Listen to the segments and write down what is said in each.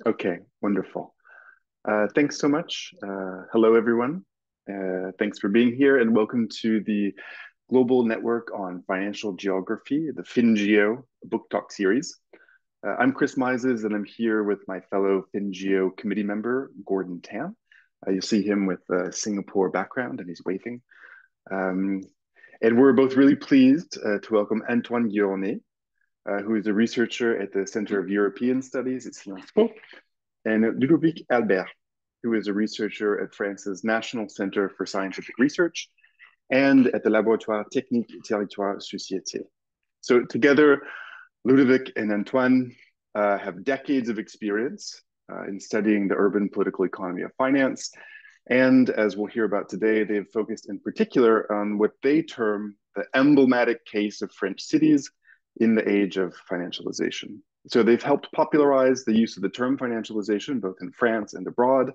Okay, wonderful. Thanks so much. Hello, everyone. Thanks for being here and welcome to the Global Network on Financial Geography, the FinGeo book talk series. I'm Chris Mises and I'm here with my fellow FinGeo committee member, Gordon Tam. You'll see him with a Singapore background and he's waving. Um, and we're both really pleased to welcome Antoine Guillornet, who is a researcher at the Center of European Studies at Sciences Po, and Ludovic Albert, who is a researcher at France's National Center for Scientific Research and at the Laboratoire Technique Territoire Société. So together, Ludovic and Antoine have decades of experience in studying the urban political economy of finance. And as we'll hear about today, they've focused in particular on what they term the emblematic case of French cities in the age of financialization. So they've helped popularize the use of the term financialization, both in France and abroad.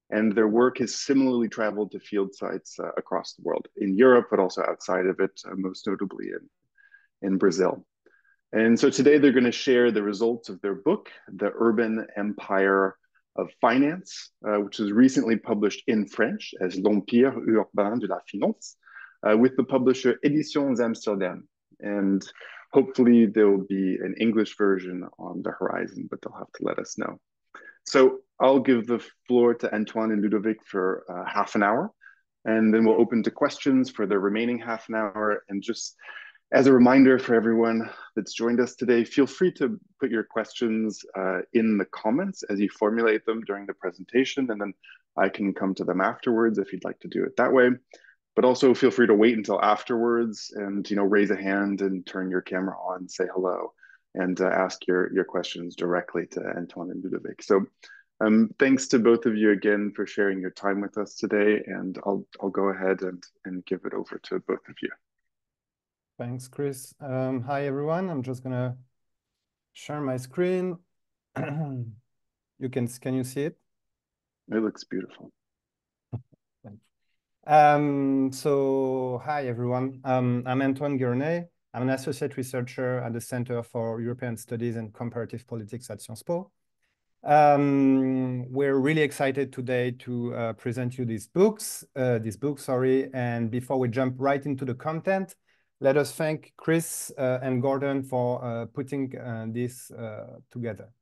And their work has similarly traveled to field sites across the world, in Europe, but also outside of it, most notably in Brazil. And so today they're going to share the results of their book, The Urban Empire of Finance, which was recently published in French as L'Empire urbain de la finance, with the publisher Éditions Amsterdam. And hopefully there will be an English version on the horizon, but they'll have to let us know. So I'll give the floor to Antoine and Ludovic for half an hour, and then we'll open to questions for the remaining half an hour. And just as a reminder for everyone that's joined us today, feel free to put your questions in the comments as you formulate them during the presentation, and then I can come to them afterwards if you'd like to do it that way. But also feel free to wait until afterwards and raise a hand and turn your camera on, say hello, and ask your questions directly to Antoine and Ludovic. So thanks to both of you again for sharing your time with us today, and I'll go ahead and give it over to both of you. Thanks, Chris. Hi, everyone. I'm just gonna share my screen. Can you see it? It looks beautiful. So hi, everyone. I'm Antoine Guillornet. I'm an associate researcher at the Center for European Studies and Comparative Politics at Sciences Po. We're really excited today to present you this book, and before we jump right into the content, let us thank Chris and Gordon for putting this together.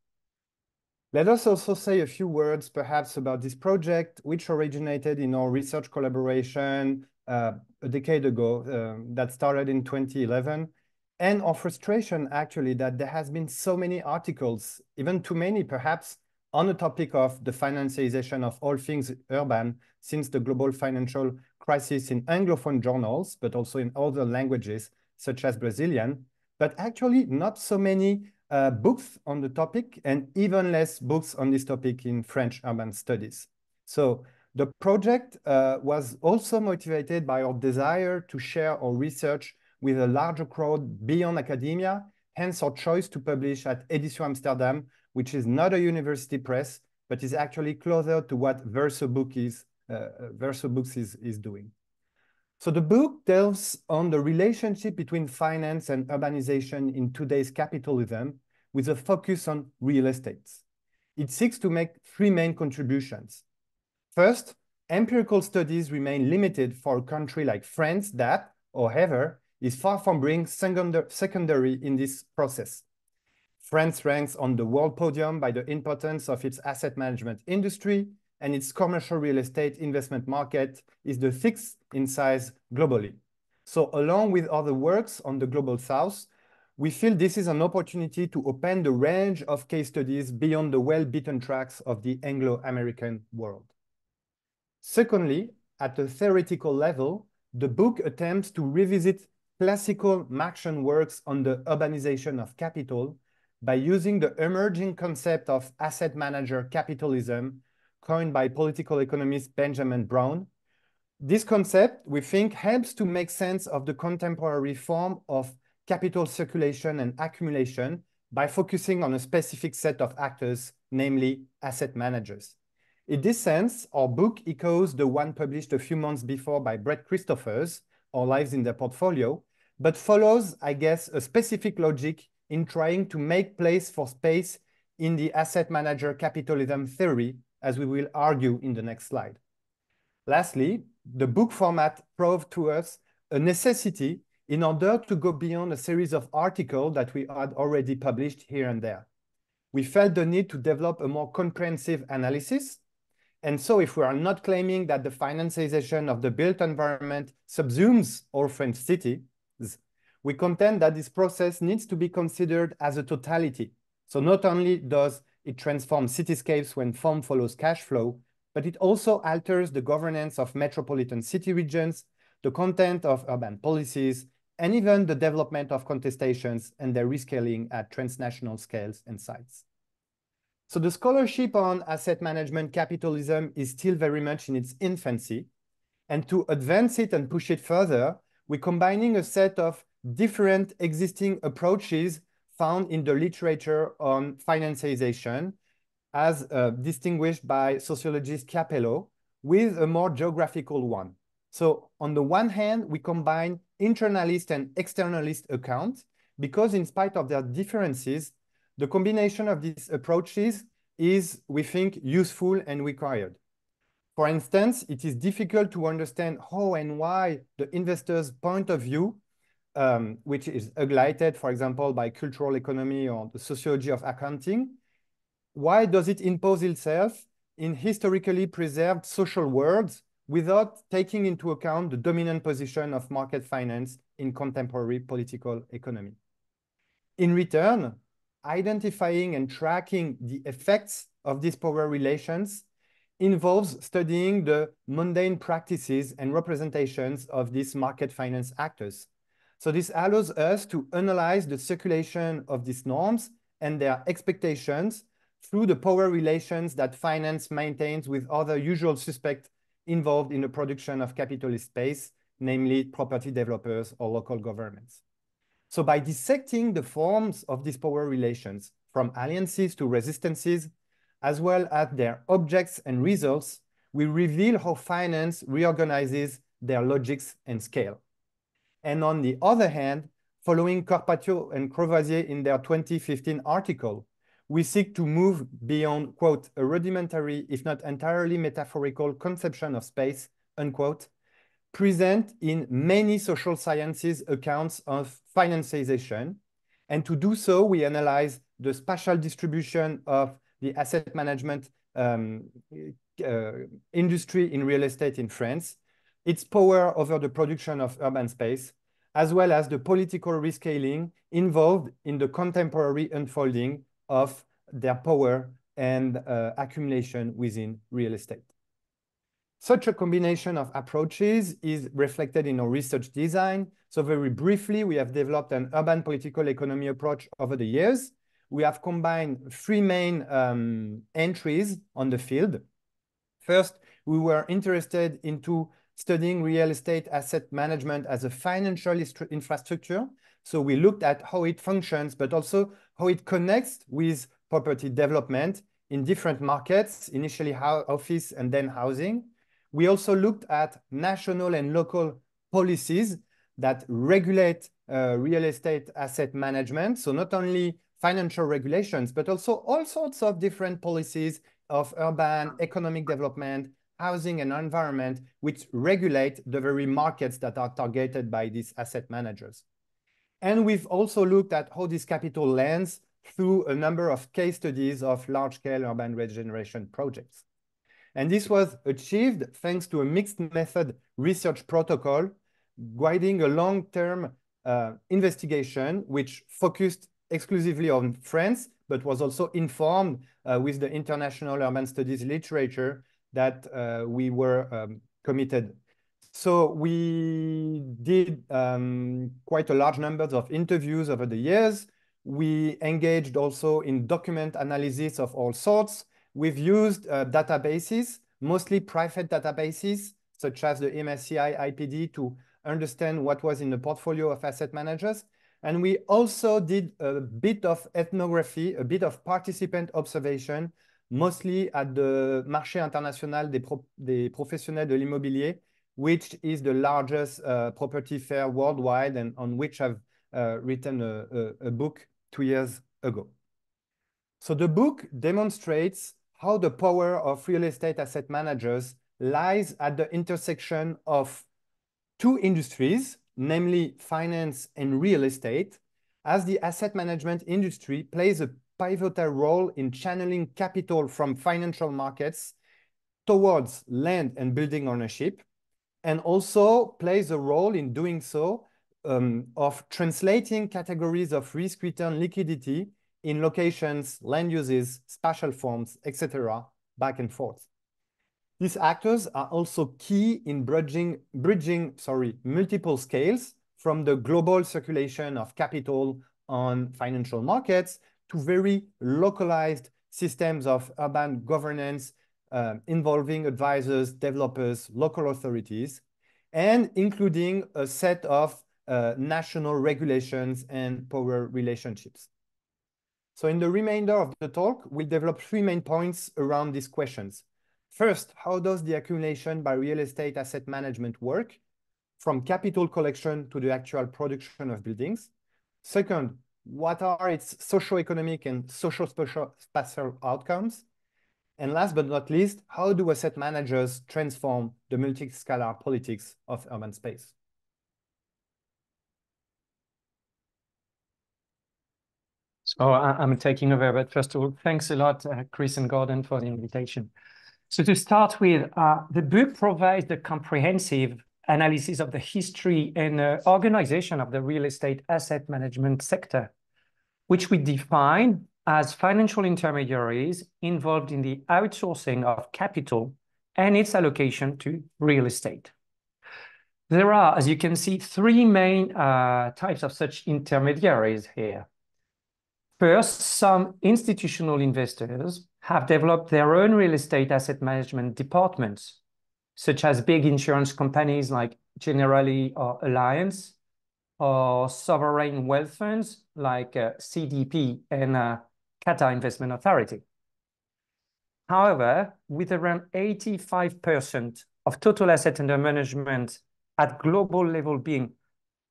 Let us also say a few words perhaps about this project, which originated in our research collaboration a decade ago that started in 2011, and our frustration actually that there has been so many articles, even too many perhaps, on the topic of the financialization of all things urban since the global financial crisis in Anglophone journals, but also in other languages, such as Brazilian, but actually not so many books on the topic, and even less books on this topic in French urban studies. So the project was also motivated by our desire to share our research with a larger crowd beyond academia, hence our choice to publish at Éditions Amsterdam, which is not a university press, but is actually closer to what Verso Books is doing. So the book delves on the relationship between finance and urbanization in today's capitalism, with a focus on real estate. It seeks to make three main contributions. First, empirical studies remain limited for a country like France that, however, is far from being secondary in this process. France ranks on the world podium by the importance of its asset management industry, and its commercial real estate investment market is the sixth in size globally. So along with other works on the global south, we feel this is an opportunity to open the range of case studies beyond the well-beaten tracks of the Anglo-American world. Secondly, at a theoretical level, the book attempts to revisit classical Marxian works on the urbanization of capital by using the emerging concept of asset manager capitalism coined by political economist Benjamin Brown. This concept, we think, helps to make sense of the contemporary form of capital circulation and accumulation by focusing on a specific set of actors, namely asset managers. In this sense, our book echoes the one published a few months before by Brett Christopher's, Our Lives in Their Portfolio, but follows, I guess, a specific logic in trying to make place for space in the asset manager capitalism theory, as we will argue in the next slide. Lastly, the book format proved to us a necessity in order to go beyond a series of articles that we had already published here and there. We felt the need to develop a more comprehensive analysis. And so if we are not claiming that the financialization of the built environment subsumes all French cities, we contend that this process needs to be considered as a totality. So not only does it transform cityscapes when form follows cash flow, but it also alters the governance of metropolitan city regions, the content of urban policies, and even the development of contestations and their rescaling at transnational scales and sites. So the scholarship on asset management capitalism is still very much in its infancy. And to advance it and push it further, we're combining a set of different existing approaches found in the literature on financialization, as distinguished by sociologist Capello, with a more geographical one. So on the one hand, we combine internalist and externalist accounts because in spite of their differences, the combination of these approaches is, we think, useful and required. For instance, it is difficult to understand how and why the investor's point of view, which is highlighted, for example, by cultural economy or the sociology of accounting, why does it impose itself in historically preserved social worlds without taking into account the dominant position of market finance in contemporary political economy? In return, identifying and tracking the effects of these power relations involves studying the mundane practices and representations of these market finance actors. So this allows us to analyze the circulation of these norms and their expectations through the power relations that finance maintains with other usual suspects involved in the production of capitalist space, namely property developers or local governments. So by dissecting the forms of these power relations, from alliances to resistances, as well as their objects and results, we reveal how finance reorganizes their logics and scale. And on the other hand, following Corpatio and Crovazier in their 2015 article, we seek to move beyond, quote, a rudimentary, if not entirely metaphorical conception of space, unquote, present in many social sciences accounts of financialization. And to do so, we analyze the spatial distribution of the asset management industry in real estate in France, its power over the production of urban space, as well as the political rescaling involved in the contemporary unfolding of their power and accumulation within real estate. Such a combination of approaches is reflected in our research design. So very briefly, we have developed an urban political economy approach over the years. We have combined three main entries on the field. First, we were interested into studying real estate asset management as a financial infrastructure. So we looked at how it functions, but also how it connects with property development in different markets, initially office and then housing. We also looked at national and local policies that regulate real estate asset management. So not only financial regulations, but also all sorts of different policies of urban economic development, housing and environment, which regulate the very markets that are targeted by these asset managers. And we've also looked at how this capital lands through a number of case studies of large-scale urban regeneration projects. And this was achieved thanks to a mixed method research protocol guiding a long-term investigation, which focused exclusively on France, but was also informed with the international urban studies literature that we were committed. So we did quite a large number of interviews over the years. We engaged also in document analysis of all sorts. We've used databases, mostly private databases, such as the MSCI IPD, to understand what was in the portfolio of asset managers. And we also did a bit of ethnography, a bit of participant observation, mostly at the Marché International des Professionnels de l'Immobilier, which is the largest property fair worldwide and on which I've written a book 2 years ago. So the book demonstrates how the power of real estate asset managers lies at the intersection of two industries, namely finance and real estate, as the asset management industry plays a pivotal role in channeling capital from financial markets towards land and building ownership, and also plays a role in doing so of translating categories of risk-return liquidity in locations, land uses, spatial forms, etc., back and forth. These actors are also key in bridging multiple scales from the global circulation of capital on financial markets to very localized systems of urban governance involving advisors, developers, local authorities, and including a set of national regulations and power relationships. So in the remainder of the talk, we'll develop three main points around these questions. First, how does the accumulation by real estate asset management work, from capital collection to the actual production of buildings? Second, what are its socio-economic and social-spatial outcomes? And last but not least, how do asset managers transform the multi-scalar politics of urban space? So I'm taking over, but first of all, thanks a lot, Chris and Gordon, for the invitation. So to start with, the book provides the comprehensive analysis of the history and organization of the real estate asset management sector, which we define as financial intermediaries involved in the outsourcing of capital and its allocation to real estate. There are, as you can see, three main types of such intermediaries here. First, some institutional investors have developed their own real estate asset management departments, such as big insurance companies like Generali or Allianz, or sovereign wealth funds like CDP and Qatar Investment Authority. However, with around 85% of total assets under management at global level being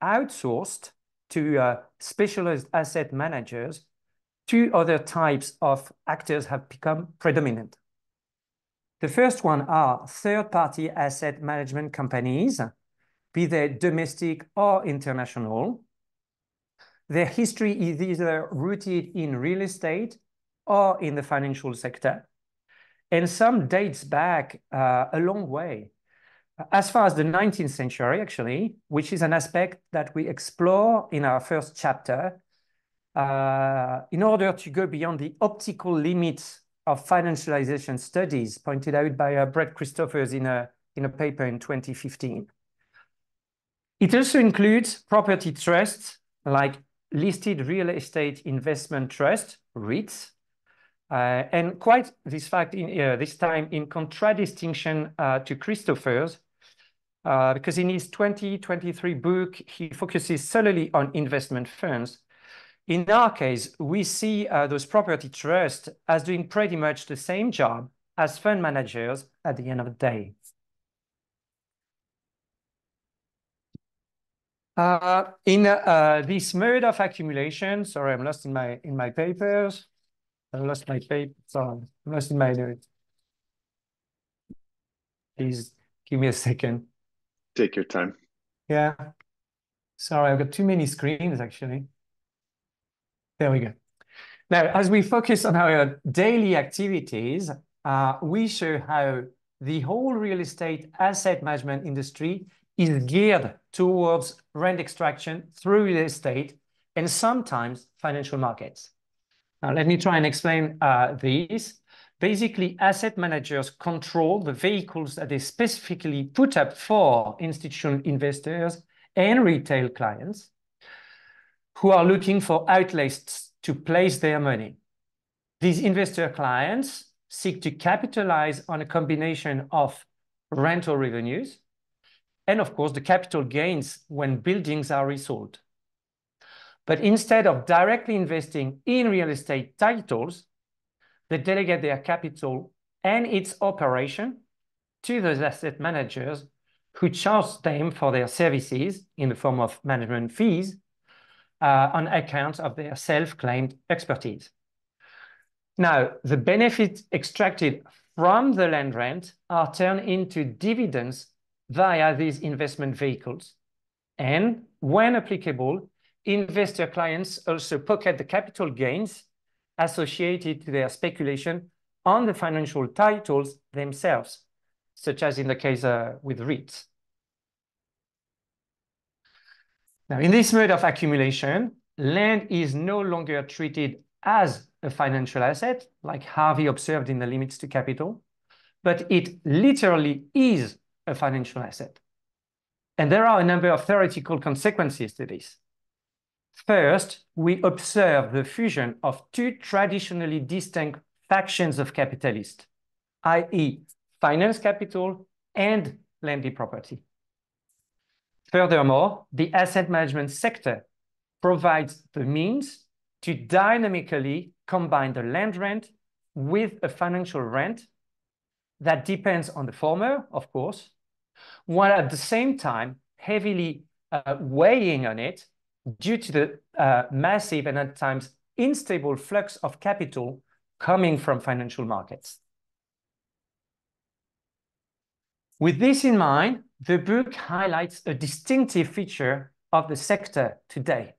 outsourced to specialized asset managers, two other types of actors have become predominant. The first one are third-party asset management companies, be they domestic or international. Their history is either rooted in real estate or in the financial sector. And some dates back a long way, as far as the 19th century, actually, which is an aspect that we explore in our first chapter, in order to go beyond the optical limits of financialization studies pointed out by Brett Christophers in a paper in 2015. It also includes property trusts like listed real estate investment trust, REITs, and quite this fact this time in contradistinction to Christophers, because in his 2023 book, he focuses solely on investment funds. In our case, we see those property trusts as doing pretty much the same job as fund managers at the end of the day. In this mode of accumulation, sorry, I'm lost in my papers. I lost my paper. Sorry, I'm lost in my notes. Please give me a second. Take your time. Yeah. Sorry, I've got too many screens actually. There we go. Now, as we focus on our daily activities, we show how the whole real estate asset management industry is geared towards rent extraction through real estate and sometimes financial markets. Now, let me try and explain these. Basically, asset managers control the vehicles that they specifically put up for institutional investors and retail clients who are looking for outlets to place their money. These investor clients seek to capitalize on a combination of rental revenues and, of course, the capital gains when buildings are resold. But instead of directly investing in real estate titles, they delegate their capital and its operation to those asset managers who charge them for their services in the form of management fees on account of their self-claimed expertise. Now, the benefits extracted from the land rent are turned into dividends via these investment vehicles. And when applicable, investor clients also pocket the capital gains associated to their speculation on the financial titles themselves, such as in the case with REITs. Now, in this mode of accumulation, land is no longer treated as a financial asset, like Harvey observed in the limits to capital, but it literally is a financial asset. And there are a number of theoretical consequences to this. First, we observe the fusion of two traditionally distinct factions of capitalists, i.e. finance capital and landed property. Furthermore, the asset management sector provides the means to dynamically combine the land rent with a financial rent that depends on the former, of course, while at the same time heavily weighing on it due to the massive and at times unstable flux of capital coming from financial markets. With this in mind, the book highlights a distinctive feature of the sector today.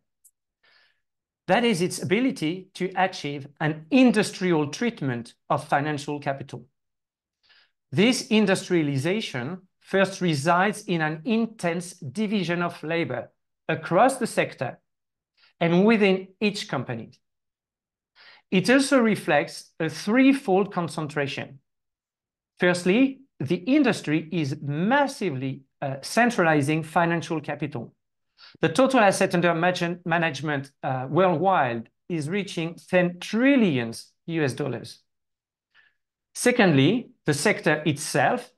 That is its ability to achieve an industrial treatment of financial capital. This industrialization first resides in an intense division of labor across the sector and within each company. It also reflects a threefold concentration. Firstly, the industry is massively centralizing financial capital. The total asset under management worldwide is reaching 10 trillion US dollars. Secondly, the sector itself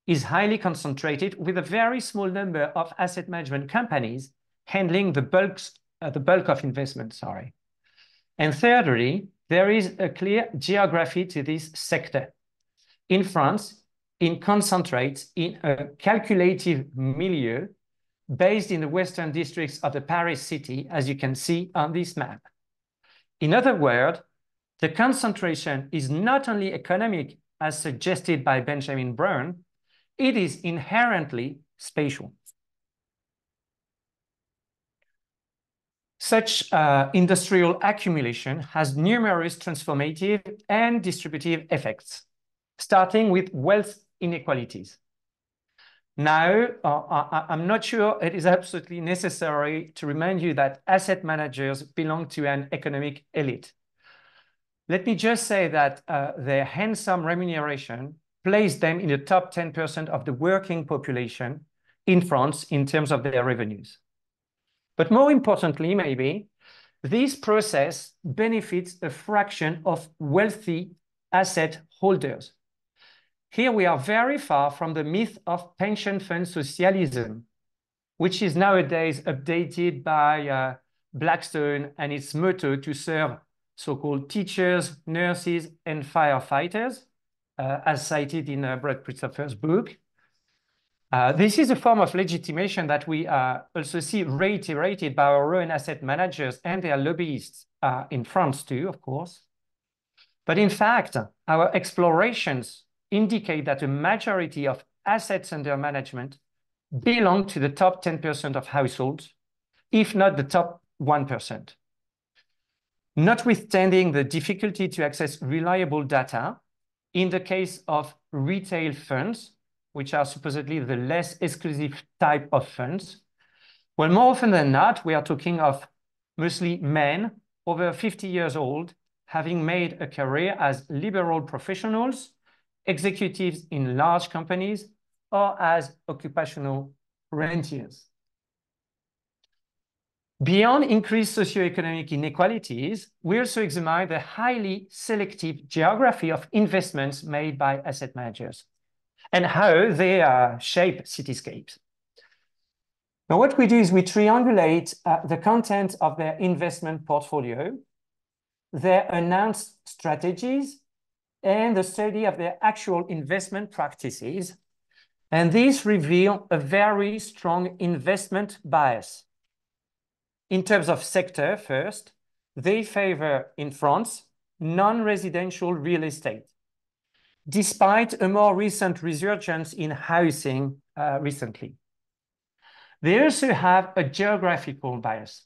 is highly concentrated with a very small number of asset management companies handling the bulk of investment, And thirdly, there is a clear geography to this sector. In France, it concentrates in a calculative milieu based in the western districts of the Paris city, as you can see on this map. In other words, the concentration is not only economic, as suggested by Benjamin Brown, it is inherently spatial. Such industrial accumulation has numerous transformative and distributive effects, starting with wealth inequalities. Now, I'm not sure it is absolutely necessary to remind you that asset managers belong to an economic elite. Let me just say that their handsome remuneration placed them in the top 10% of the working population in France in terms of their revenues. But more importantly, maybe, this process benefits a fraction of wealthy asset holders. Here we are very far from the myth of pension fund socialism, which is nowadays updated by Blackstone and its motto to serve so-called teachers, nurses, and firefighters, as cited in Brad Christopher's book. This is a form of legitimation that we also see reiterated by our own asset managers and their lobbyists in France too, of course. But in fact, our explorations indicate that a majority of assets under management belong to the top 10% of households, if not the top 1%. Notwithstanding the difficulty to access reliable data, in the case of retail funds, which are supposedly the less exclusive type of funds, well, more often than not, we are talking of mostly men over 50 years old, having made a career as liberal professionals, executives in large companies, or as occupational rentiers. Beyond increased socioeconomic inequalities, we also examine the highly selective geography of investments made by asset managers and how they shape cityscapes. Now, what we do is we triangulate the content of their investment portfolio, their announced strategies, and the study of their actual investment practices. And these reveal a very strong investment bias. In terms of sector, first, they favor, in France, non-residential real estate, despite a more recent resurgence in housing recently. They also have a geographical bias,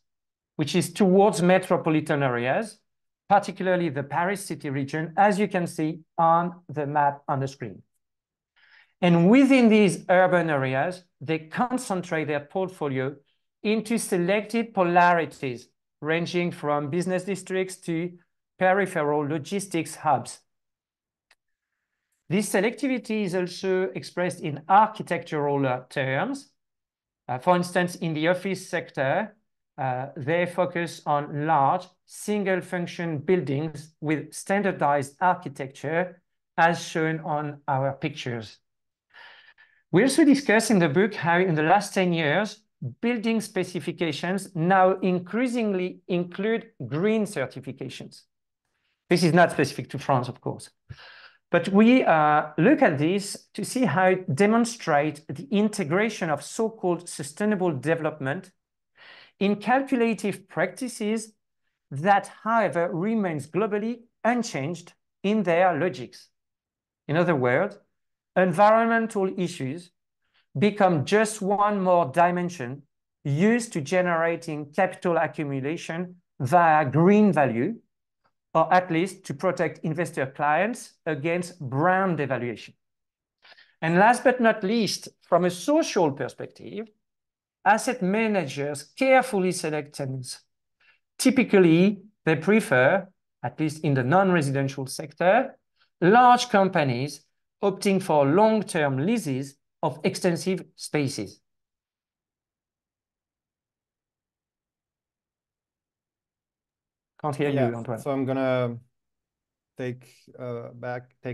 which is towards metropolitan areas, particularly the Paris city region, as you can see on the map on the screen. And within these urban areas, they concentrate their portfolio into selected polarities, ranging from business districts to peripheral logistics hubs. This selectivity is also expressed in architectural terms. For instance, in the office sector, they focus on large single-function buildings with standardized architecture, as shown on our pictures. We also discuss in the book how in the last 10 years, building specifications now increasingly include green certifications. This is not specific to France, of course. But we look at this to see how it demonstrates the integration of so-called sustainable development in calculative practices that, however, remains globally unchanged in their logics. In other words, environmental issues become just one more dimension used to generating capital accumulation via green value, or at least to protect investor clients against brand devaluation. And last but not least, from a social perspective, asset managers carefully select tenants. Typically, they prefer, at least in the non-residential sector, large companies opting for long-term leases of extensive spaces. Can't hear you, Antoine. So I'm gonna take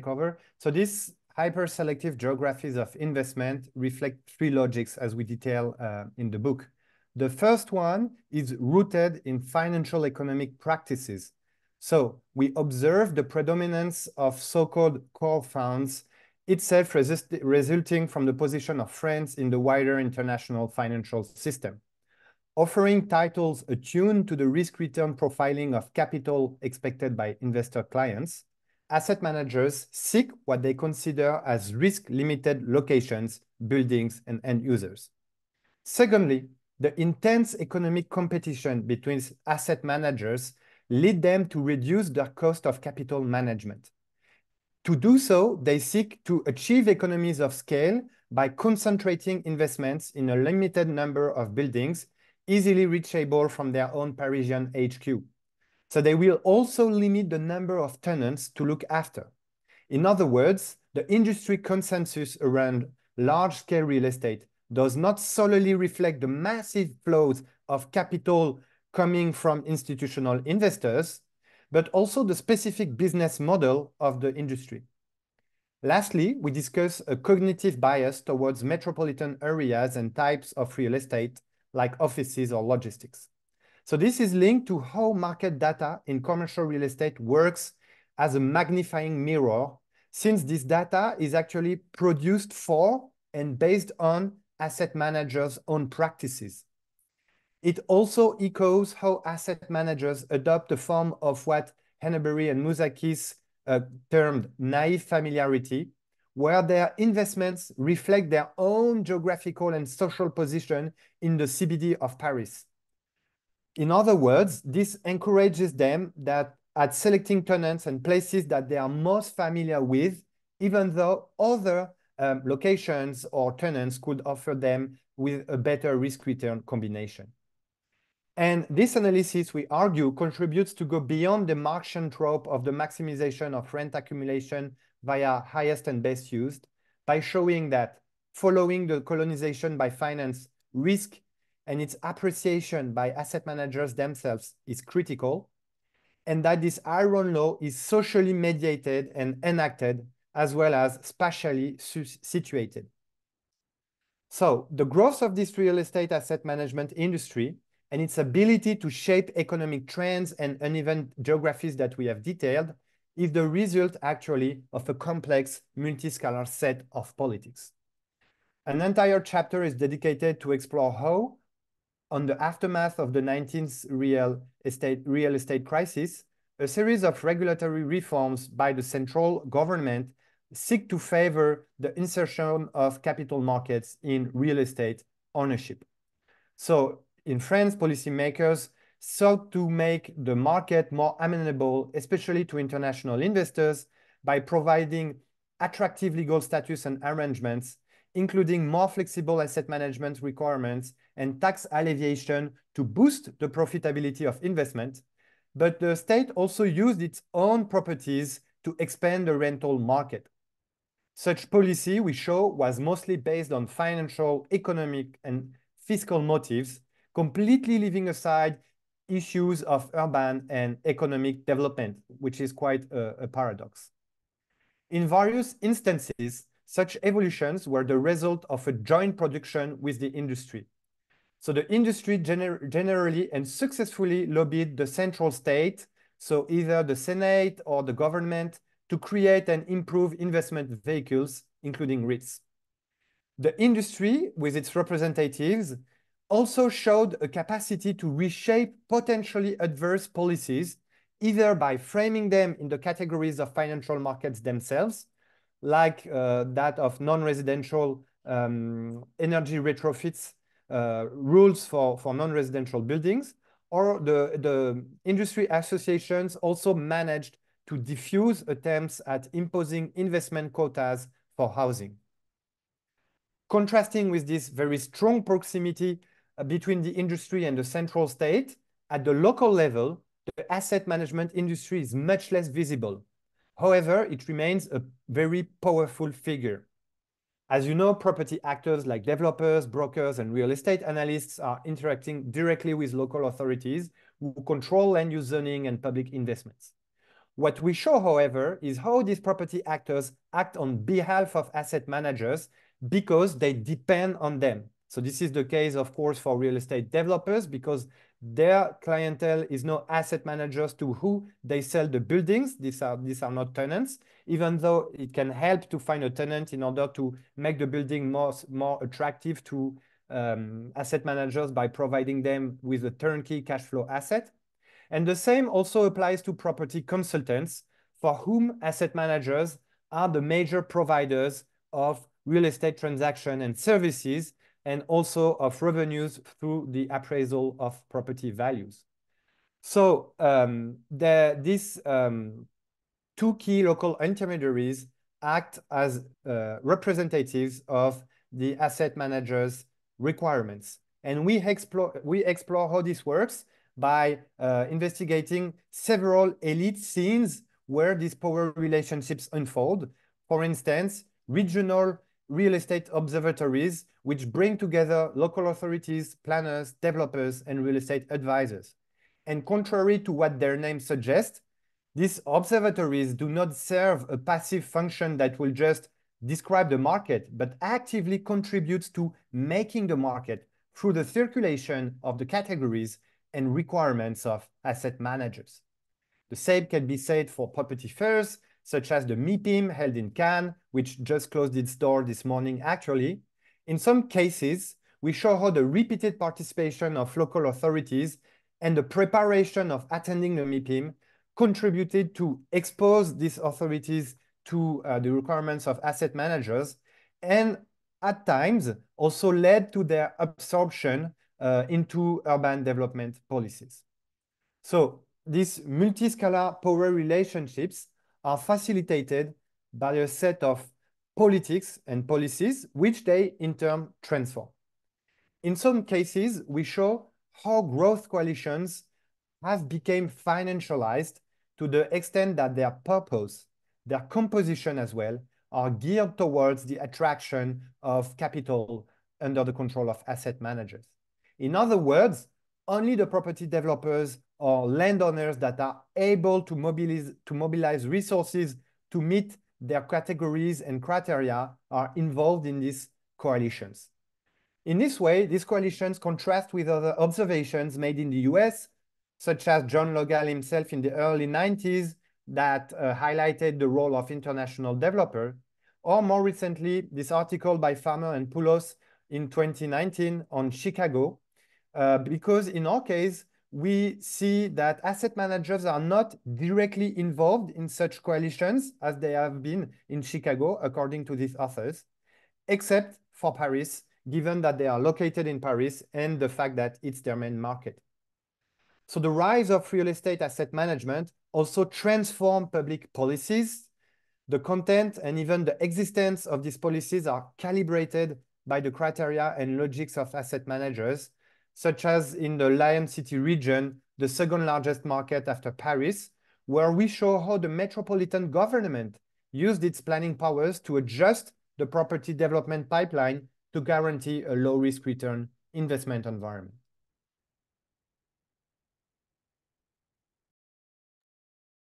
over. So these hyper-selective geographies of investment reflect three logics as we detail in the book. The first one is rooted in financial economic practices. So we observe the predominance of so-called core funds itself resulting from the position of France in the wider international financial system. Offering titles attuned to the risk-return profiling of capital expected by investor clients, asset managers seek what they consider as risk-limited locations, buildings, and end users. Secondly, the intense economic competition between asset managers lead them to reduce their cost of capital management. To do so, they seek to achieve economies of scale by concentrating investments in a limited number of buildings easily reachable from their own Parisian HQ. So they will also limit the number of tenants to look after. In other words, the industry consensus around large-scale real estate does not solely reflect the massive flows of capital coming from institutional investors, but also the specific business model of the industry. Lastly, we discuss a cognitive bias towards metropolitan areas and types of real estate, like offices or logistics. So this is linked to how market data in commercial real estate works as a magnifying mirror, since this data is actually produced for and based on asset managers' own practices. It also echoes how asset managers adopt a form of what Henneberry and Mousakis termed naive familiarity, where their investments reflect their own geographical and social position in the CBD of Paris. In other words, this encourages them at selecting tenants and places that they are most familiar with, even though other locations or tenants could offer them with a better risk-return combination. And this analysis, we argue, contributes to go beyond the Marxian trope of the maximization of rent accumulation via highest and best used by showing that following the colonization by finance, risk and its appreciation by asset managers themselves is critical, and that this iron law is socially mediated and enacted as well as spatially situated. So the growth of this real estate asset management industry and its ability to shape economic trends and uneven geographies that we have detailed is the result actually of a complex multiscalar set of politics. An entire chapter is dedicated to explore how, on the aftermath of the 19th real estate crisis, a series of regulatory reforms by the central government seek to favor the insertion of capital markets in real estate ownership. So in France, policymakers sought to make the market more amenable, especially to international investors, by providing attractive legal status and arrangements, including more flexible asset management requirements and tax alleviation to boost the profitability of investment. But the state also used its own properties to expand the rental market. Such policy, we show, was mostly based on financial, economic, and fiscal motives, completely leaving aside issues of urban and economic development, which is quite a paradox. In various instances, such evolutions were the result of a joint production with the industry. So the industry generally and successfully lobbied the central state, so either the Senate or the government, to create and improve investment vehicles, including REITs. The industry, with its representatives, also showed a capacity to reshape potentially adverse policies, either by framing them in the categories of financial markets themselves, like that of non-residential energy retrofits, rules for non-residential buildings, or the industry associations also managed to diffuse attempts at imposing investment quotas for housing. Contrasting with this very strong proximity between the industry and the central state, at the local level, the asset management industry is much less visible. However, it remains a very powerful figure. As you know, property actors like developers, brokers, and real estate analysts are interacting directly with local authorities who control land use zoning and public investments. What we show, however, is how these property actors act on behalf of asset managers because they depend on them. So this is the case, of course, for real estate developers, because their clientele is no asset managers to who they sell the buildings. These are not tenants, even though it can help to find a tenant in order to make the building more attractive to asset managers by providing them with a turnkey cash flow asset. And the same also applies to property consultants, for whom asset managers are the major providers of real estate transaction and services, and also of revenues through the appraisal of property values. So these two key local intermediaries act as representatives of the asset managers' requirements. And we explore how this works by investigating several elite scenes where these power relationships unfold. For instance, regional real estate observatories, which bring together local authorities, planners, developers, and real estate advisors. And contrary to what their name suggests, these observatories do not serve a passive function that will just describe the market, but actively contributes to making the market through the circulation of the categories and requirements of asset managers. The same can be said for property fairs, such as the MIPIM held in Cannes, which just closed its door this morning, actually. In some cases, we show how the repeated participation of local authorities and the preparation of attending the MIPIM contributed to expose these authorities to the requirements of asset managers, and at times also led to their absorption into urban development policies. So these multiscalar power relationships are facilitated by a set of politics and policies, which they in turn transform. In some cases, we show how growth coalitions have become financialized to the extent that their purpose, their composition as well, are geared towards the attraction of capital under the control of asset managers. In other words, only the property developers or landowners that are able to mobilize resources to meet their categories and criteria are involved in these coalitions. In this way, these coalitions contrast with other observations made in the US, such as John Logal himself in the early 90s that highlighted the role of international developers, or more recently, this article by Farmer and Poulos in 2019 on Chicago, because in our case, we see that asset managers are not directly involved in such coalitions as they have been in Chicago, according to these authors, except for Paris, given that they are located in Paris and the fact that it's their main market. So the rise of real estate asset management also transformed public policies. The content and even the existence of these policies are calibrated by the criteria and logics of asset managers, such as in the Lion City region, the second largest market after Paris, where we show how the metropolitan government used its planning powers to adjust the property development pipeline to guarantee a low-risk return investment environment.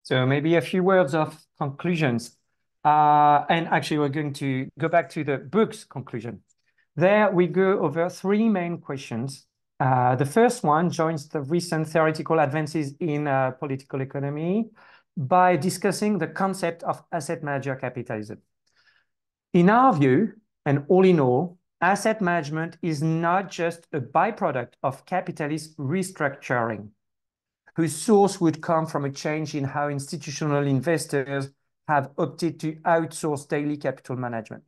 So maybe a few words of conclusions. And actually, we're going to go back to the book's conclusion. There we go over three main questions. The first one joins the recent theoretical advances in political economy by discussing the concept of asset manager capitalism. In our view, and all in all, asset management is not just a byproduct of capitalist restructuring, whose source would come from a change in how institutional investors have opted to outsource daily capital management.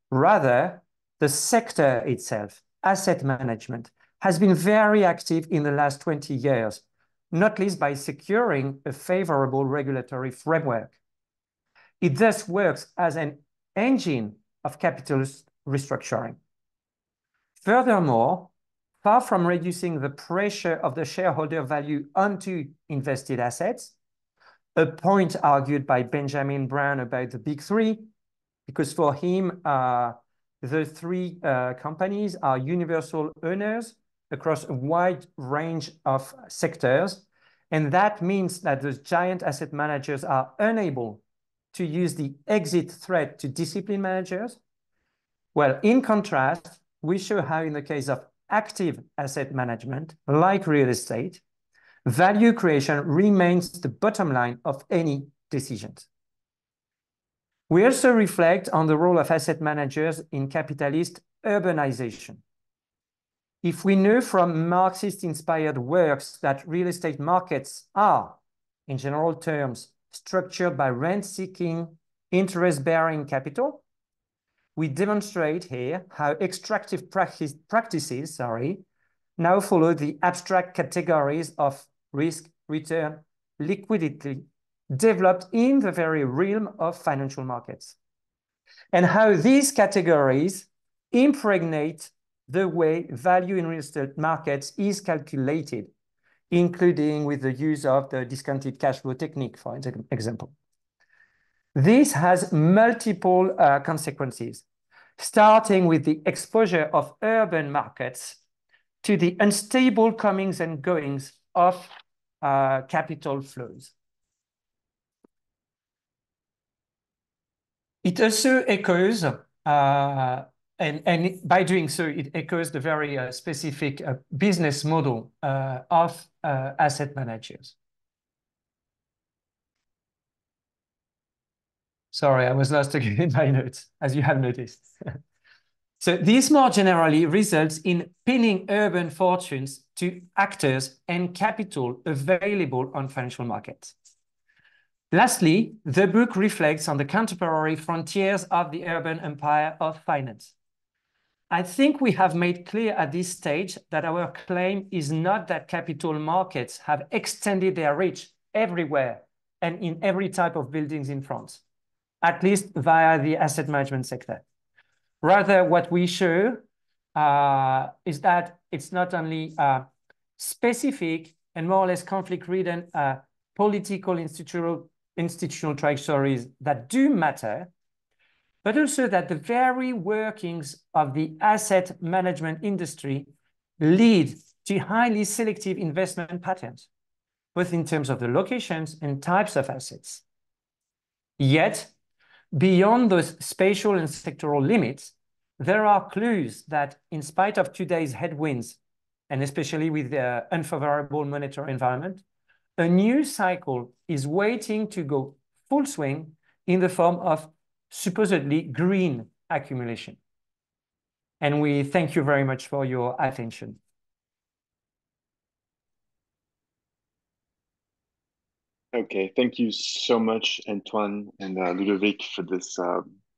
Rather, the sector itself, asset management, has been very active in the last 20 years, not least by securing a favorable regulatory framework. It thus works as an engine of capitalist restructuring. Furthermore, far from reducing the pressure of the shareholder value onto invested assets, a point argued by Benjamin Brown about the big three, because for him, the three companies are universal owners across a wide range of sectors. And that means that those giant asset managers are unable to use the exit threat to discipline managers. Well, in contrast, we show how in the case of active asset management, like real estate, value creation remains the bottom line of any decisions. We also reflect on the role of asset managers in capitalist urbanization. If we know from Marxist-inspired works that real estate markets are, in general terms, structured by rent-seeking, interest-bearing capital, we demonstrate here how extractive practices now follow the abstract categories of risk, return, liquidity, developed in the very realm of financial markets, and how these categories impregnate the way value in real estate markets is calculated, including with the use of the discounted cash flow technique, for example. This has multiple consequences, starting with the exposure of urban markets to the unstable comings and goings of capital flows. It also echoes, and by doing so, it echoes the very specific business model of asset managers. Sorry, I was lost again in my notes, as you have noticed. So this more generally results in pinning urban fortunes to actors and capital available on financial markets. Lastly, the book reflects on the contemporary frontiers of the urban empire of finance. I think we have made clear at this stage that our claim is not that capital markets have extended their reach everywhere and in every type of buildings in France, at least via the asset management sector. Rather, what we show is that it's not only specific and more or less conflict-ridden political institutional trajectories that do matter, but also that the very workings of the asset management industry lead to highly selective investment patterns, both in terms of the locations and types of assets. Yet, beyond those spatial and sectoral limits, there are clues that in spite of today's headwinds, and especially with the unfavorable monetary environment, a new cycle is waiting to go full swing in the form of supposedly green accumulation. And we thank you very much for your attention. Okay, thank you so much, Antoine and Ludovic, for this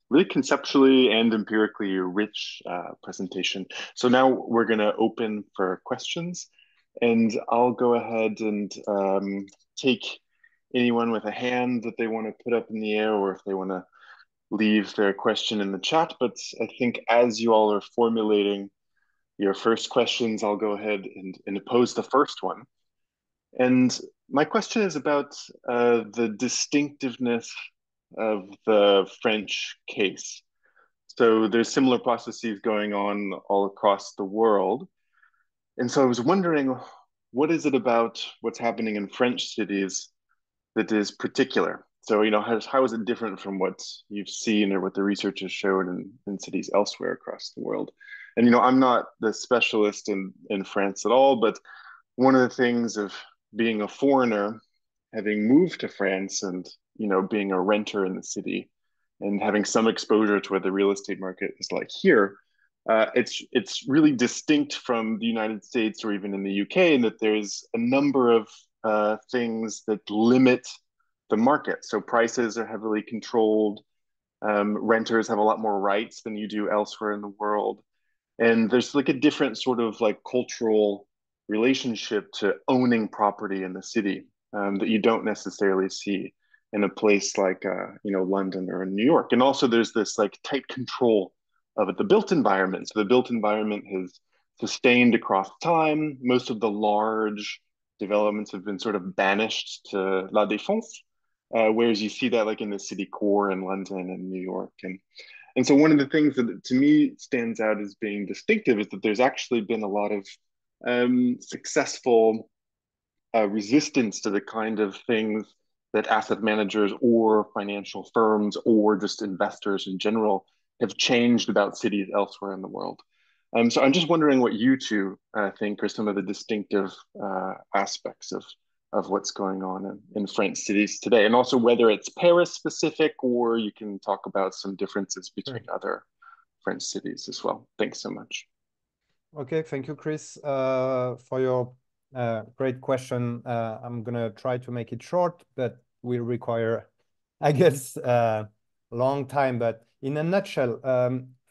really conceptually and empirically rich presentation. So now we're going to open for questions, and I'll go ahead and take anyone with a hand that they want to put up in the air, or if they want to leave their question in the chat. But I think as you all are formulating your first questions, I'll go ahead and pose the first one. And my question is about the distinctiveness of the French case. So there's similar processes going on all across the world. And so I was wondering, what is it about what's happening in French cities that is particular? So, how is it different from what you've seen or what the research has shown in cities elsewhere across the world? And, I'm not the specialist in France at all, but one of the things of being a foreigner, having moved to France and, being a renter in the city and having some exposure to what the real estate market is like here, it's really distinct from the United States or even in the UK in that there's a number of things that limit the market. So prices are heavily controlled. Renters have a lot more rights than you do elsewhere in the world. And there's like a different sort of like cultural relationship to owning property in the city that you don't necessarily see in a place like London or New York. And also there's this like tight control of the built environment. So the built environment has sustained across time. Most of the large developments have been sort of banished to La Défense, whereas you see that like in the city core in London and New York. And so one of the things that to me stands out as being distinctive is that there's actually been a lot of successful resistance to the kind of things that asset managers or financial firms or just investors in general have changed about cities elsewhere in the world. So I'm just wondering what you two think are some of the distinctive aspects of what's going on in French cities today, and also whether it's Paris specific or you can talk about some differences between other French cities as well. Thanks so much. Okay, thank you, Chris, for your great question. I'm gonna try to make it short, but will require, I guess, a long time. But in a nutshell,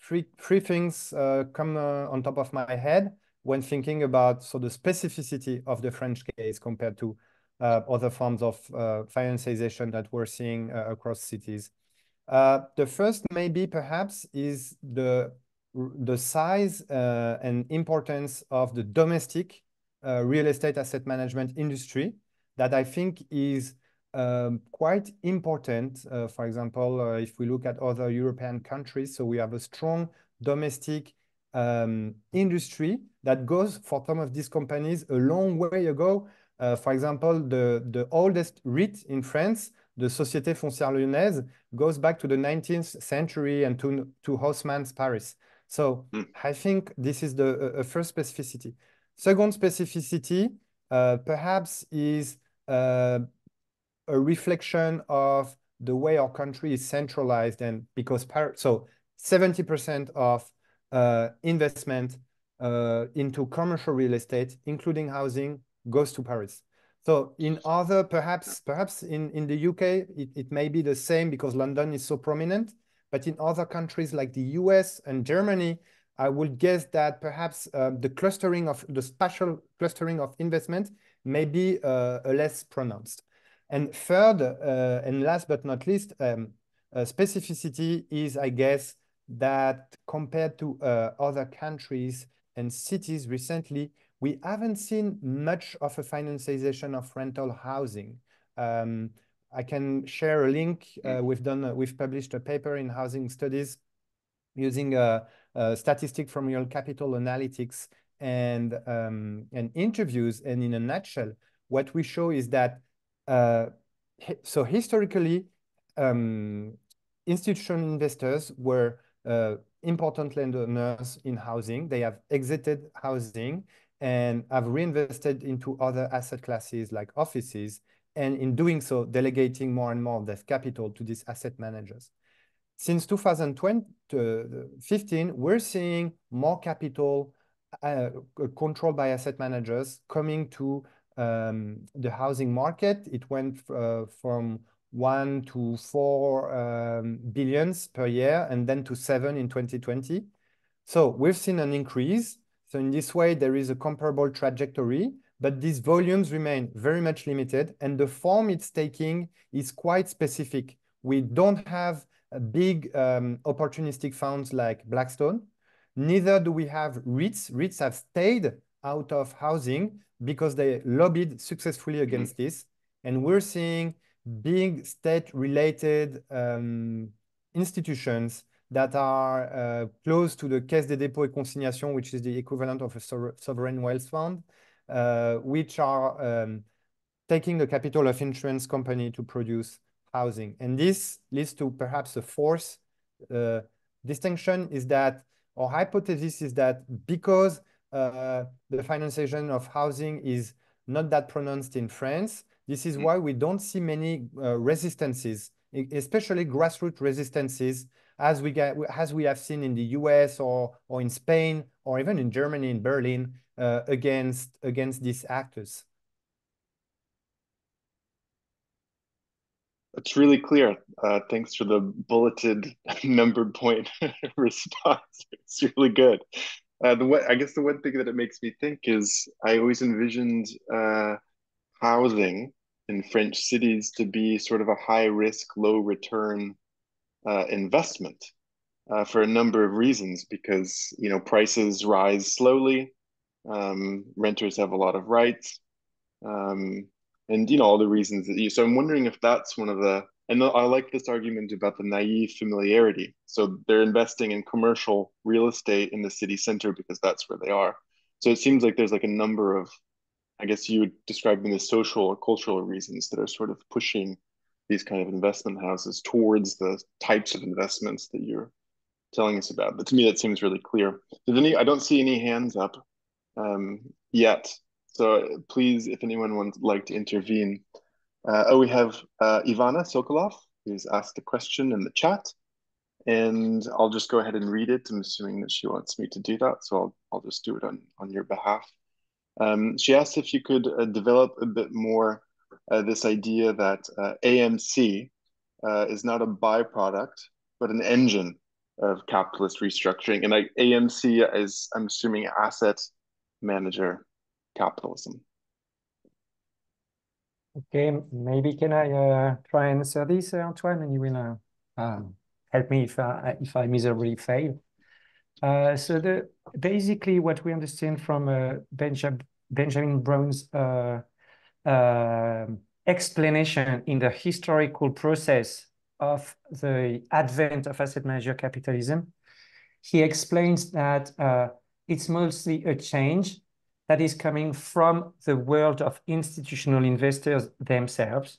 three things come on top of my head when thinking about the specificity of the French case compared to other forms of financialization that we're seeing across cities. The first maybe perhaps is the size and importance of the domestic real estate asset management industry that I think is quite important. For example, if we look at other European countries, so we have a strong domestic industry that goes for some of these companies a long way ago. For example, the oldest REIT in France, the Société Foncière Lyonnaise, goes back to the 19th century and to Haussmann's Paris. So I think this is the first specificity. Second specificity, perhaps, is a reflection of the way our country is centralized, and because 70% of investment into commercial real estate, including housing, goes to Paris. So in other, perhaps in the UK, it may be the same because London is so prominent, but in other countries like the US and Germany, I would guess that perhaps the spatial clustering of investment may be less pronounced. And third, and last but not least, specificity is, I guess, that compared to other countries and cities recently, we haven't seen much of a financialization of rental housing. I can share a link. We've published a paper in Housing Studies using a statistic from Real Capital Analytics and interviews. And in a nutshell, what we show is that so historically, institutional investors were important landowners in housing. They have exited housing and have reinvested into other asset classes like offices, and in doing so, delegating more and more of their capital to these asset managers. Since 2015, we're seeing more capital controlled by asset managers coming to the housing market. It went from 1 to 4 billions per year, and then to 7 in 2020. So we've seen an increase. So in this way, there is a comparable trajectory, but these volumes remain very much limited, and the form it's taking is quite specific. We don't have a big opportunistic funds like Blackstone. Neither do we have REITs. REITs have stayed out of housing because they lobbied successfully against this. And we're seeing big state-related institutions that are close to the Caisse des dépôts et consignations, which is the equivalent of a sovereign wealth fund, which are taking the capital of insurance company to produce housing. And this leads to perhaps a fourth distinction, is that our hypothesis is that because the financiation of housing is not that pronounced in France, this is why we don't see many resistances, especially grassroots resistances, as we have seen in the US or in Spain or even in Germany, in Berlin, against these actors. It's really clear. Thanks for the bulleted numbered point response. It's really good. I guess the one thing that it makes me think is I always envisioned housing in French cities to be sort of a high risk, low return investment for a number of reasons, because prices rise slowly, renters have a lot of rights, and all the reasons that so I'm wondering if that's one of the, and I like this argument about the naive familiarity. So they're investing in commercial real estate in the city center because that's where they are. So it seems like there's like a number of, I guess you would describe them as social or cultural reasons that are sort of pushing these kind of investment houses towards the types of investments that you're telling us about. But to me, that seems really clear. I don't see any hands up yet. So please, if anyone would like to intervene. We have Ivana Sokolov, who's asked a question in the chat. And I'll just go ahead and read it. I'm assuming that she wants me to do that. So I'll just do it on your behalf. She asked if you could develop a bit more this idea that AMC is not a byproduct, but an engine of capitalist restructuring. And AMC is, I'm assuming, asset manager capitalism. Okay, maybe can I try and answer this, Antoine, and you will help me if I miserably fail. So basically what we understand from Benjamin Brown's explanation in the historical process of the advent of asset manager capitalism, he explains that it's mostly a change that is coming from the world of institutional investors themselves,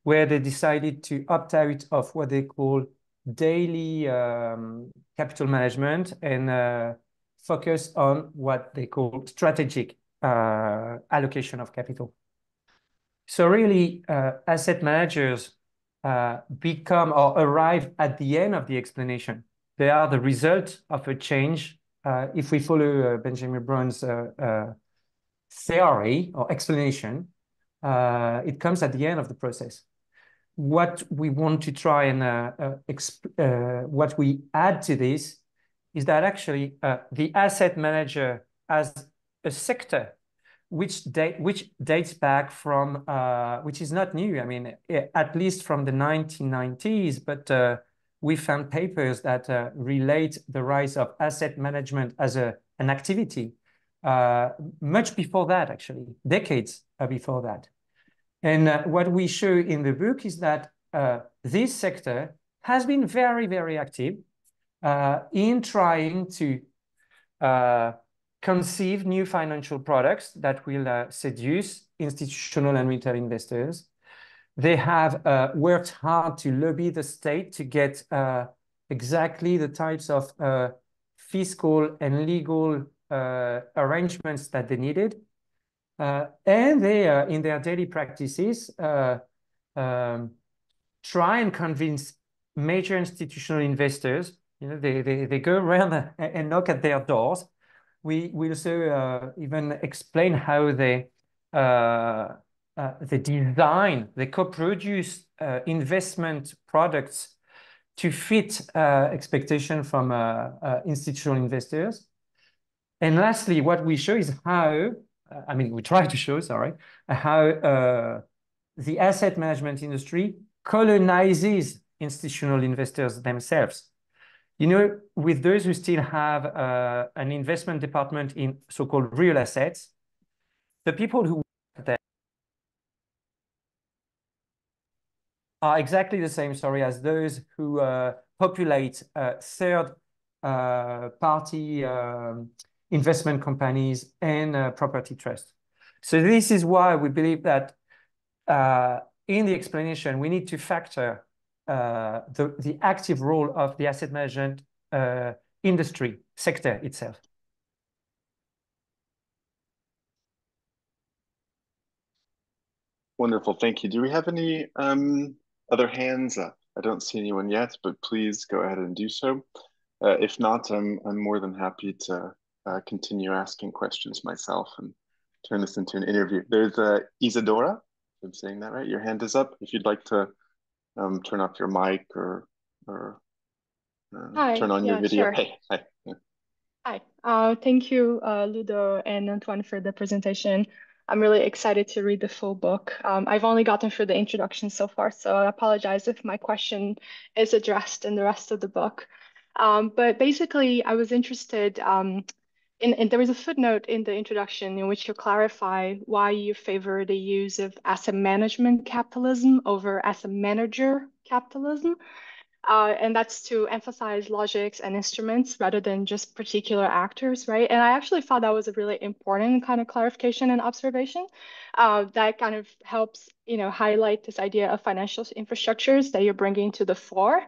where they decided to opt out of what they call daily capital management and focus on what they call strategic allocation of capital. So really, asset managers become or arrive at the end of the explanation. They are the result of a change. If we follow Benjamin Brown's theory or explanation, it comes at the end of the process. What we want to try and what we add to this is that actually the asset manager as a sector which dates back from, which is not new, I mean, at least from the 1990s, but we found papers that relate the rise of asset management as an activity much before that, actually, decades before that. And what we show in the book is that this sector has been very, very active in trying to conceive new financial products that will seduce institutional and retail investors. They have worked hard to lobby the state to get exactly the types of fiscal and legal arrangements that they needed. And they, in their daily practices, try and convince major institutional investors. They go around and knock at their doors. We also even explain how they they design, they co-produce investment products to fit expectation from institutional investors. And lastly, what we show is how, we try to show, sorry, how the asset management industry colonizes institutional investors themselves. You know, with those who still have an investment department in so-called real assets, the people who work there are exactly the same, sorry, as those who populate third party investment companies and property trusts. So this is why we believe that in the explanation, we need to factor the active role of the asset management industry sector itself. Wonderful, thank you. Do we have any other hands up? I don't see anyone yet, but please go ahead and do so. If not, I'm more than happy to continue asking questions myself and turn this into an interview. There's Isadora, if I'm saying that right. Your hand is up. If you'd like to turn off your mic or Hi, turn on your video. sure. Hey, hi. Hi. Thank you, Ludo and Antoine, for the presentation. I'm really excited to read the full book. I've only gotten through the introduction so far, so I apologize if my question is addressed in the rest of the book. But basically, I was interested in there was a footnote in the introduction in which you clarify why you favor the use of asset management capitalism over asset manager capitalism. And that's to emphasize logics and instruments rather than just particular actors, right? And I actually thought that was a really important kind of clarification and observation that kind of helps, highlight this idea of financial infrastructures that you're bringing to the fore.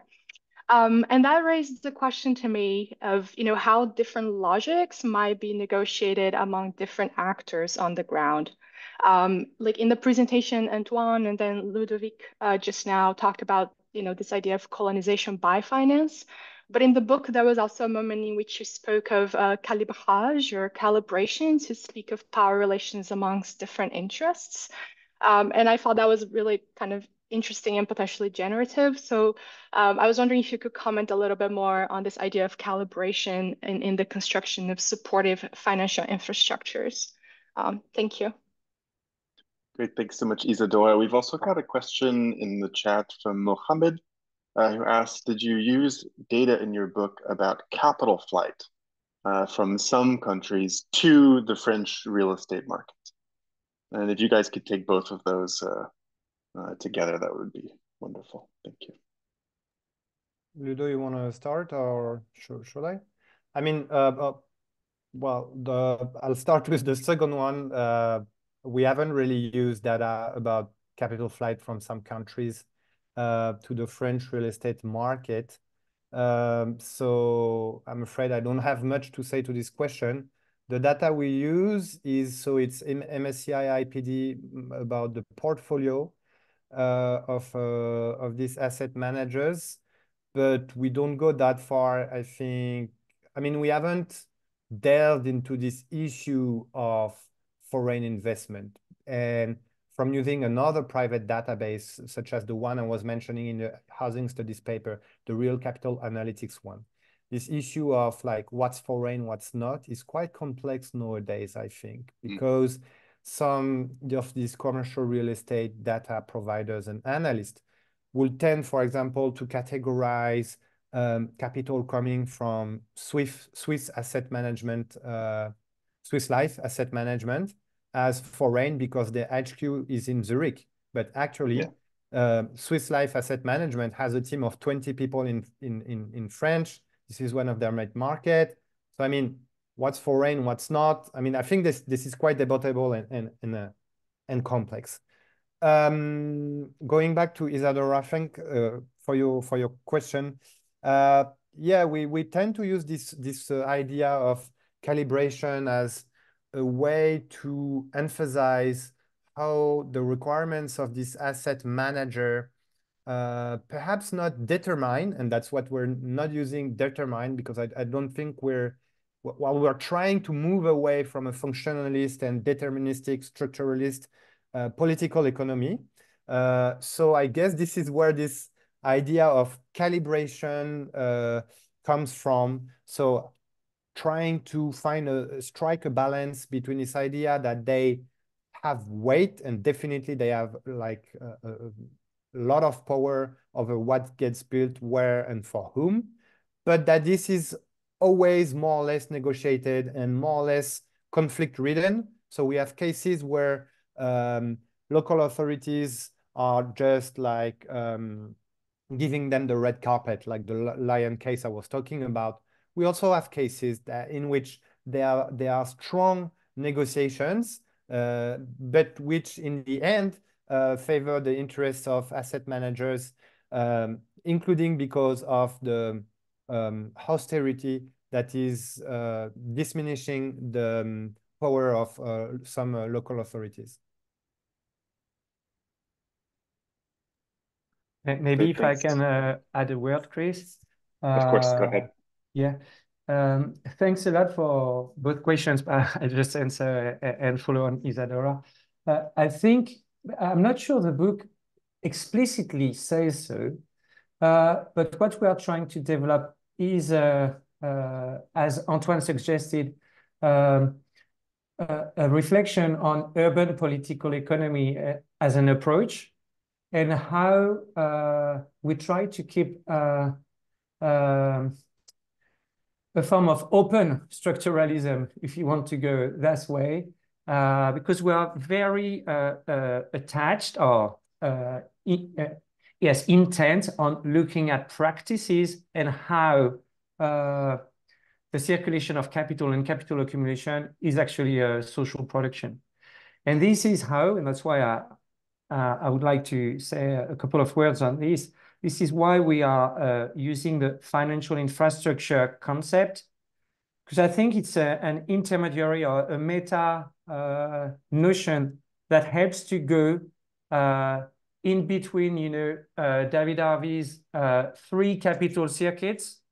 And that raises the question to me of, how different logics might be negotiated among different actors on the ground. Like in the presentation, Antoine and then Ludovic just now talked about, this idea of colonization by finance. But in the book, there was also a moment in which you spoke of calibrage or calibrations to speak of power relations amongst different interests. And I thought that was really kind of interesting and potentially generative. So I was wondering if you could comment a little bit more on this idea of calibration in the construction of supportive financial infrastructures. Thank you. Great, thanks so much, Isadora. We've also got a question in the chat from Mohammed, who asked, did you use data in your book about capital flight from some countries to the French real estate market? And if you guys could take both of those together, that would be wonderful. Thank you. Ludo, you want to start or should I? I'll start with the second one. We haven't really used data about capital flight from some countries to the French real estate market. So I'm afraid I don't have much to say to this question. The data we use is, it's in MSCI IPD about the portfolio of these asset managers, but we don't go that far, I think. We haven't delved into this issue of foreign investment. And from using another private database, such as the one I was mentioning in the housing studies paper, the Real Capital Analytics one, this issue of like what's foreign, what's not is quite complex nowadays, I think, because some of these commercial real estate data providers and analysts will tend, for example, to categorize capital coming from Swiss asset management, Swiss Life Asset Management as foreign because the HQ is in Zurich. But actually, Swiss Life Asset Management has a team of 20 people in French. This is one of their main market. So what's foreign, what's not? I think this is quite debatable and complex. Going back to Isadora, I think for your question, we tend to use this idea of calibration as a way to emphasize how the requirements of this asset manager perhaps not determine, and that's what we're not using, determine, because I don't think we're while we're trying to move away from a functionalist and deterministic structuralist political economy. So I guess this is where this idea of calibration comes from. So trying to strike a balance between this idea that they have weight, and definitely they have like a lot of power over what gets built where and for whom, but that this is always more or less negotiated and more or less conflict ridden. So we have cases where local authorities are just like giving them the red carpet, like the Lion case I was talking about. We also have cases in which there are strong negotiations, but which in the end favor the interests of asset managers, including because of the austerity that is diminishing the power of some local authorities. Maybe if I can add a word, Chris. Of course, go ahead. Yeah. Thanks a lot for both questions. I just answer and follow on Isadora. I think, I'm not sure the book explicitly says so, but what we are trying to develop is, as Antoine suggested, a reflection on urban political economy as an approach, and how we try to keep a form of open structuralism, if you want to go that way, because we are very attached or intent on looking at practices and how the circulation of capital and capital accumulation is actually a social production. And this is how, and that's why I would like to say a couple of words on this. This is why we are using the financial infrastructure concept, because I think it's an intermediary or a meta notion that helps to go in between, David Harvey's 3 capital circuits,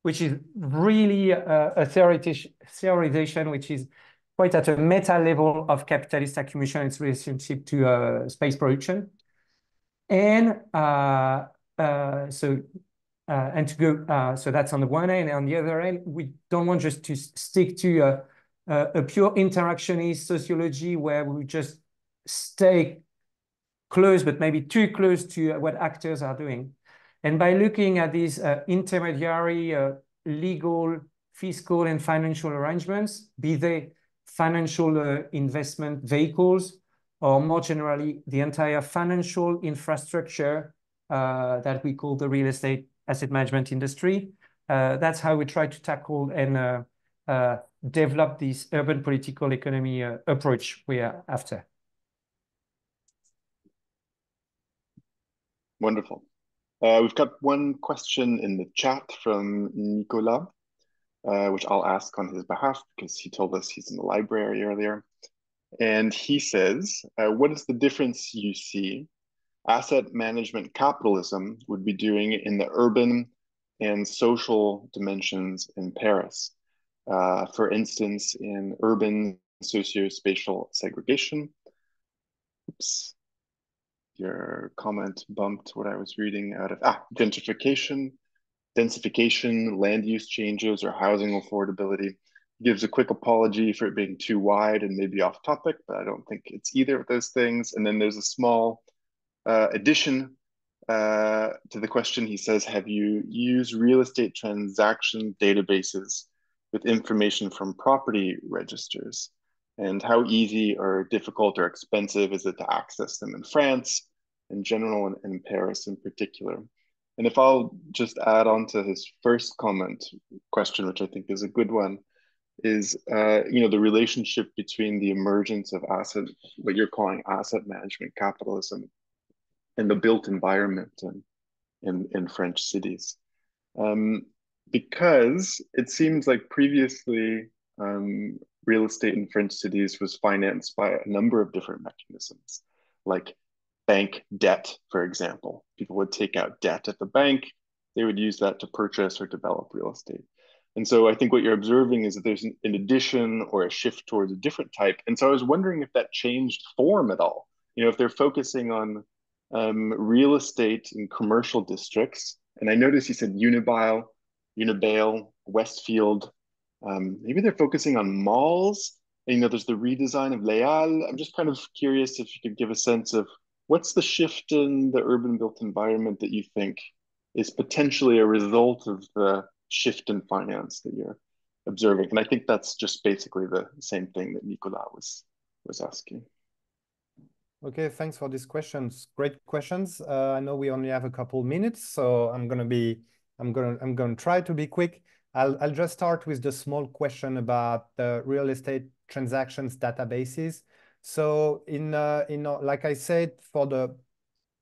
which is really a theorization which is quite at a meta level of capitalist accumulation and its relationship to space production. And so that's on the one end, and on the other end, we don't want just to stick to a pure interactionist sociology where we just stay close, but maybe too close to what actors are doing. And by looking at these intermediary legal, fiscal, and financial arrangements, be they financial investment vehicles, or more generally, the entire financial infrastructure that we call the real estate asset management industry. That's how we try to tackle and develop this urban political economy approach we are after. Wonderful. We've got one question in the chat from Nicolas, which I'll ask on his behalf because he told us he's in the library earlier. And he says, what is the difference you see asset management capitalism would be doing in the urban and social dimensions in Paris? For instance, in urban socio-spatial segregation. Oops, your comment bumped what I was reading out of. Gentrification, densification, land use changes, or housing affordability. Gives a quick apology for it being too wide and maybe off topic, but I don't think it's either of those things. And then there's a small addition to the question. He says, have you used real estate transaction databases with information from property registers? And how easy or difficult or expensive is it to access them in France in general and in Paris in particular? And if I'll just add on to his first question, which I think is a good one, is the relationship between the emergence of what you're calling asset management capitalism, and the built environment in French cities. Because it seems like previously real estate in French cities was financed by a number of different mechanisms, like bank debt, for example. People would take out debt at the bank. They would use that to purchase or develop real estate. And so I think what you're observing is that there's an addition or a shift towards a different type. And so I was wondering if that changed form at all. You know, if they're focusing on real estate in commercial districts. And I noticed you said Unibile, Unibale, Westfield. Maybe they're focusing on malls. And, you know, there's the redesign of Leal. I'm just kind of curious if you could give a sense of what's the shift in the urban built environment that you think is potentially a result of the shift in finance that you're observing. And I think that's just basically the same thing that Nicolas was asking. Okay, thanks for these questions. Great questions. I know we only have a couple minutes, so I'm gonna try to be quick. I'll just start with the small question about the real estate transactions databases. So like I said, for the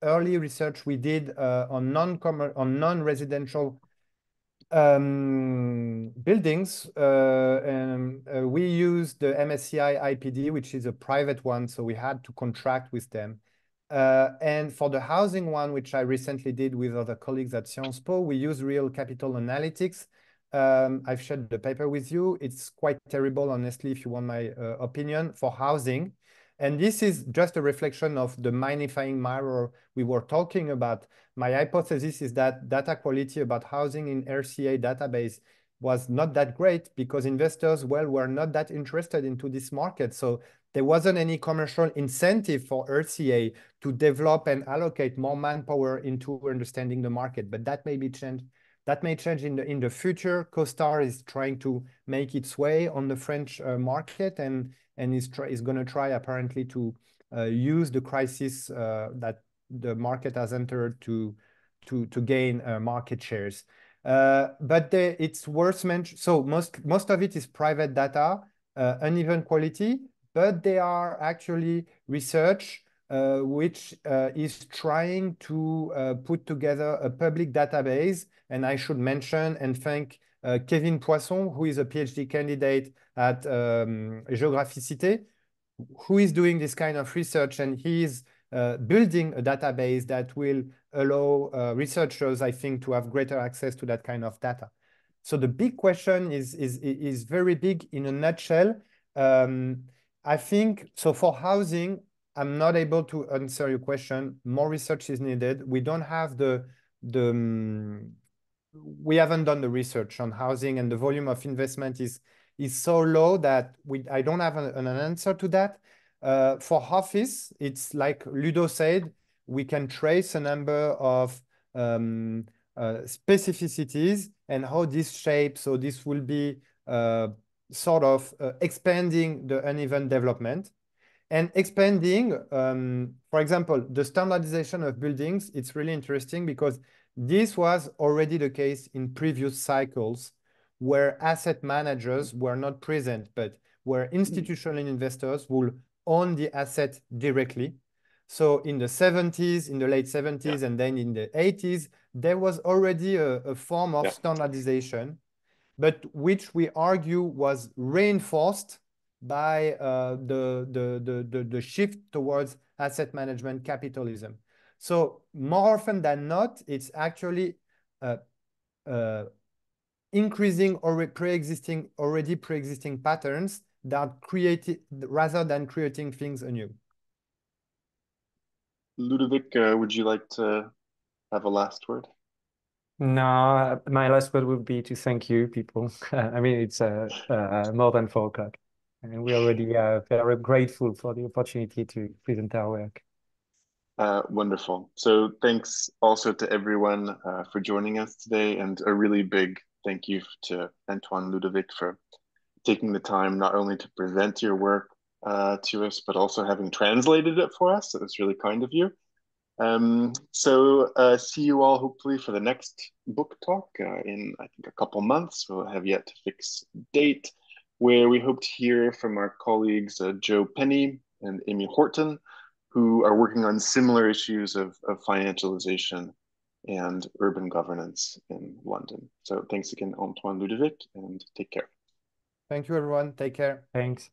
early research we did on non-residential buildings, we used the MSCI IPD, which is a private one, so we had to contract with them. And for the housing one, which I recently did with other colleagues at Sciences Po, we use Real Capital Analytics. I've shared the paper with you. It's quite terrible, honestly, if you want my opinion, for housing. And this is just a reflection of the magnifying mirror we were talking about. My hypothesis is that data quality about housing in RCA database was not that great because investors, well, were not that interested into this market. So there wasn't any commercial incentive for RCA to develop and allocate more manpower into understanding the market. But that may be changed. That may change in the future. CoStar is trying to make its way on the French market and is going to try apparently to use the crisis that the market has entered to gain market shares. But it's worth mentioning. So most of it is private data, uneven quality, but they are actually research which is trying to put together a public database. And I should mention and thank Kevin Poisson, who is a PhD candidate at Géographicité, who is doing this kind of research, and he is building a database that will allow researchers, I think, to have greater access to that kind of data. So the big question is very big in a nutshell. I think, so for housing, I'm not able to answer your question. More research is needed. We don't have we haven't done the research on housing, and the volume of investment is so low that I don't have an answer to that. For office, it's like Ludo said, we can trace a number of specificities and how this shapes. So this will be sort of expanding the uneven development. And expanding, for example, the standardization of buildings, it's really interesting because this was already the case in previous cycles where asset managers were not present, but where institutional investors will own the asset directly. So in the 70s, in the late 70s, and then in the 80s, there was already a form of standardization, but which we argue was reinforced by the shift towards asset management capitalism. So more often than not, it's actually increasing or already pre-existing patterns that created rather than creating things anew. Ludovic, would you like to have a last word? No, my last word would be to thank you, people. I mean, it's more than 4 o'clock, and we're already very grateful for the opportunity to present our work. Wonderful. So thanks also to everyone for joining us today, and a really big thank you to Antoine Ludovic for taking the time not only to present your work to us, but also having translated it for us. It was really kind of you. So see you all hopefully for the next book talk in, I think, a couple months. We'll have yet to fix date, where we hope to hear from our colleagues Joe Penny and Amy Horton, who are working on similar issues of financialization and urban governance in London. So thanks again, Antoine Ludovic, and take care. Thank you, everyone. Take care. Thanks.